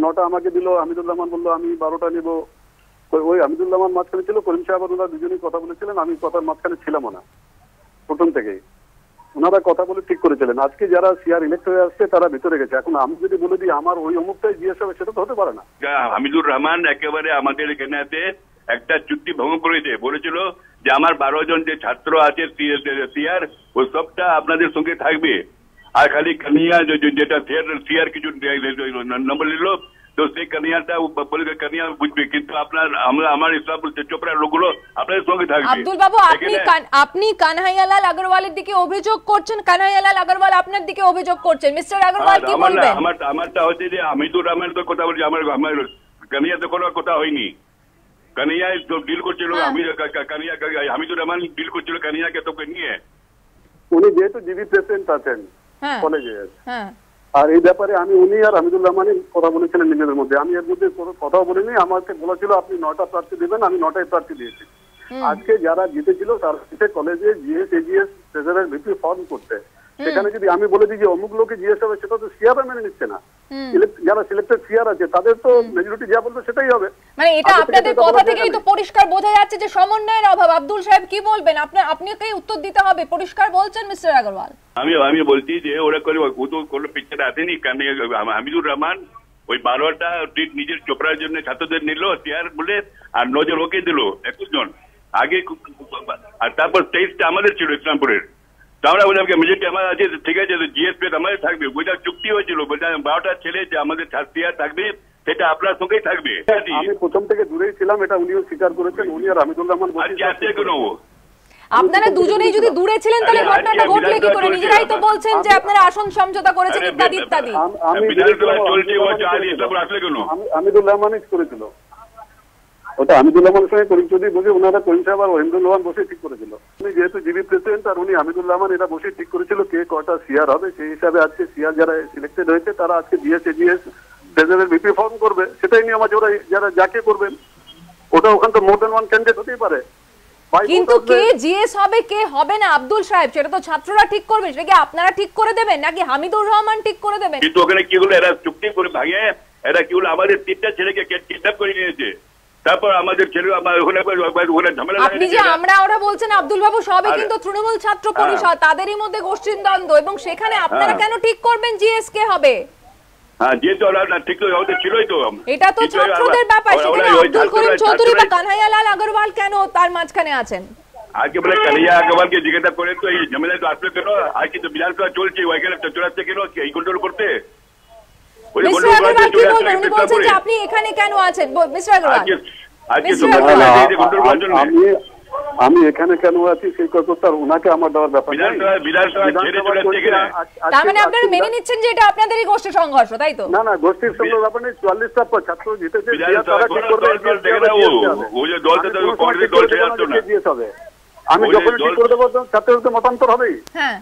9টা আমাকে দিল, হামিদুর রহমান বললো আমি 12টা নিব। ওই হামিদুর রহমান মাঝখানে ছিল, করিম সাহেব আর ওনারা দুজনেই কথা বলেছিলেন, আমি কথার মাঝখানে ছিলাম না প্রথম থেকেই। ওনারা কথা বলে ঠিক করেছিলেন। আজকে যারা সিআর ইলেক্ট হয়ে আসছে তারা ভিতরে গেছে। এখন আমি যদি বলে দিই আমার ওই অমুকটাই জিএস হবে, সেটা তো হতে পারে না। হামিদুর রহমান একেবারে আমাদের এখানে একটা চুক্তি ভঙ্গ করেছে, বলেছিল যে আমার 12 জন যে ছাত্র আছে সিআর ওই সবটা আপনাদের সঙ্গে থাকবে, আর খালি কানিয়া যেটা সিআর কিছু নম্বর নিল তো সেই কানিয়াটা বলে কানিয়া বুঝবে, কিন্তু আপনার আমার ইসলাম চোপড়ার লোকগুলো আপনাদের সঙ্গে থাকবে। আব্দুল বাবু, আপনি কানহাইয়ালাল আগরওয়ালের দিকে অভিযোগ করছেন, কানহাইয়ালাল আগরওয়াল আপনার দিকে অভিযোগ করছেন। মিস্টার আগরওয়াল কি বলবেন? আমারটা হচ্ছে যে হামিদুর রহমান তো কথা বলছি, আমার কানিয়া তো কোনো কথা হয়নি। কানিয়া ডিল করছিল, হামিদুর রহমান ডিল করছিল কানিয়াকে তোকে নিয়ে। উনি যেহেতু জিবি প্রেসিডেন্ট আছেন কলেজে, আর এই ব্যাপারে আমি উনি আর হামিদুর রহমানই কথা বলেছিলেন নিজেদের মধ্যে, আমি এর মধ্যে কোনো কথাও বলিনি। আমাকে বলেছিল আপনি 9টা প্রার্থী দেবেন, আমি 9টায় প্রার্থী দিয়েছি। আজকে যারা জিতেছিল তারা কলেজে GS AGS treasurer VP form করতে, সেখানে যদি আমি বলে দিই যে অমুক লোকে জিএস হবে, সেটা তো সিআর মেনে নিচ্ছে না। যারা সিলেক্টেড সিআর আছে তাদের তো মেজরিটি যা বলবে সেটাই হবে। মানে এটা আপনাদের কথা থেকেই তো পরিষ্কার বোঝা যাচ্ছে যে সমন্বয়ের অভাব। আব্দুল সাহেব কি বলবেন? আপনাকেই উত্তর দিতে হবে, পরিষ্কার বলছেন মিস্টার আগরওয়াল। আমি বলছি যে ওরা করে কোনো পিকচার আসেনি, কারণ হামিদুর রহমান ওই 12টা নিজের চোপড়ার জন্য ছাত্রদের নিল সিআর বলে, আর 9 জন ওকে দিল, 21 জন আগে, আর তারপর 23টা আমাদের ছিল ইসলামপুরের। আমরা বললাম মেজরিটি আমার আছে, ঠিক আছে জিএসপি আমাদের থাকবে, ওইটা চুক্তি হয়েছিল, বললাম 12টা ছেলে যে আমাদের সিআর থাকবে সেটা আপনার সঙ্গেই থাকবে। আমি প্রথম থেকে দূরেই ছিলাম, এটা উনিও স্বীকার করেছেন। উনি আর হামিদুর রহমান আপনারা দুজনেই যদি দূরে ছিলেন তাহলে ঘটনাটা ঘটলে কি করে? নিজেরাই তো বলছেন যে আপনারা আসন সমঝোতা করেছেন ইত্যাদি ইত্যাদি। হামিদুর রহমানই করেছিল ওটা, হামিদুর রহমানের সঙ্গে করিম চৌধুরী বসে, ওনারা করিম সাহেব আর ওহিমদুল রহমান বসে ঠিক করেছিল। উনি যেহেতু জিবি প্রেসিডেন্ট আর উনি হামিদুর রহমান এটা বসে ঠিক করেছিল কে কটা সিআর হবে, সেই হিসাবে আজকে সিআর যারা সিলেক্টেড হয়েছে তারা আজকে GS AGS treasurer VP form করবে। সেটাই নিয়ে আমার যারা যাকে করবেন ওটা ওখান তো মোর দেন ওয়ান ক্যান্ডিডেট হতেই পারে। কিন্তু কে জিএস হবে কে হবে না আব্দুল সাহেব, সেটা তো ছাত্ররা ঠিক করবে। সেটা কি আপনারা ঠিক করে দেবেন নাকি হামিদুর রহমান ঠিক করে দেবেন? কিন্তু ওখানে কি হলো, এরা চুক্তি করে ভাঙে, এরা কি হলো আমাদের 3টা ছেলেকে কিডন্যাপ করে নিয়েছে, তারপর আমাদের ছেলে ওখানে ঝামেলা। আপনি যে আমরা ওরা বলছেন আব্দুল বাবু, সবই কিন্তু তৃণমূল ছাত্র পরিষদ, তাদেরই মধ্যে গোষ্ঠীর দ্বন্দ্ব, এবং সেখানে আপনারা কেন ঠিক করবেন জিএস কে হবে? হ্যাঁ, যেহেতু ঠিক ছিলই তো, এটা তো ছাত্রদের ব্যাপার। সেখানে আব্দুল করিম চৌধুরী বা কানহাইয়ালাল আগরওয়াল কেন তার মাঝখানে আছেন? আজকে বলে কানিয়া আগরওয়ালকে জিজ্ঞাসা করে তো এই ঝামেলা তো আসলে কেন, আজকে তো বিধানসভা চলছে, ওইখানে চড়াচ্ছে কেন এই কন্ট্রোল করতে? আপনি এখানে কেন আছেন মিস্টার আগরওয়াল? আমি এখানে কেন আছি সেই কথা ওনাকে আমার দেওয়ার ব্যাপার না। তার মানে আপনারা মেনে নিচ্ছেন যে এটা আপনাদেরই গোষ্ঠী সংঘর্ষ, তাই তো? না না, গোষ্ঠীর সংঘর্ষ ব্যাপার নেই। 44টা ছাত্র জিতেছে, আমি যখন ঠিক করে দেবো ছাত্রদের মতান্তর হবেই। হ্যাঁ,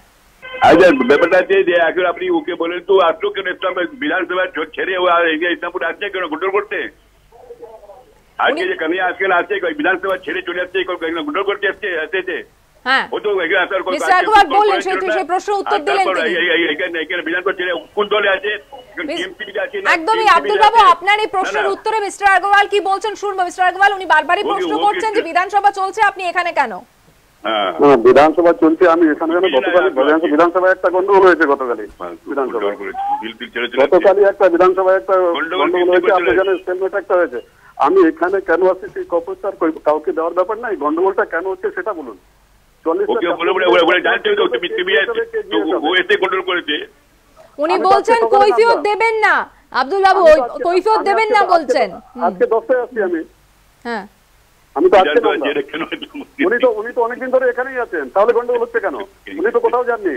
আচ্ছা, ব্যাপারটা আছে যে এখন আপনি ওকে বলেন তো আসলো কেন বিধানসভা ছেড়ে ইসলামপুর আসছে কেন কন্ট্রোল করতে? আজকে যে কানিয়া আজকাল আছে বিধানসভা ছেড়ে চলে আসছে কন্ট্রোল করতে আসছে। একদমই আব্দুল বাবু, আপনার এই প্রশ্নের উত্তরে মিস্টার আগরওয়াল কি বলছেন শুনবো। মিস্টার আগরওয়াল, উনি বারবারই প্রশ্ন করছেন যে বিধানসভা চলছে, আপনি এখানে কেন? বিধানসভা চলছে, আমি এখানে কেন? বিধানসভায় একটা গন্ডগোল হয়েছে গতকালই, গতকালই একটা বিধানসভায় একটা গন্ডগোল হয়েছে, আপনি জানেন স্টেটমেন্ট একটা হয়েছে। আমি এখানে কেন আসছি সেই কপোস্টার কাউকে দেওয়ার ব্যাপার নাই। গন্ডগোলটা কেন হচ্ছে সেটা বলুন। উনি বলছেন কৈফিয়ত দেবেন না আব্দুল বাবু, কৈফিয়ত দেবেন না বলছেন। আজকে 10টায় আসছি আমি। হ্যাঁ, আমি তো আজকে উনি তো অনেকদিন ধরে এখানেই আছেন, তাহলে গন্ডগোল হচ্ছে কেন? উনি তো কোথাও যাননি।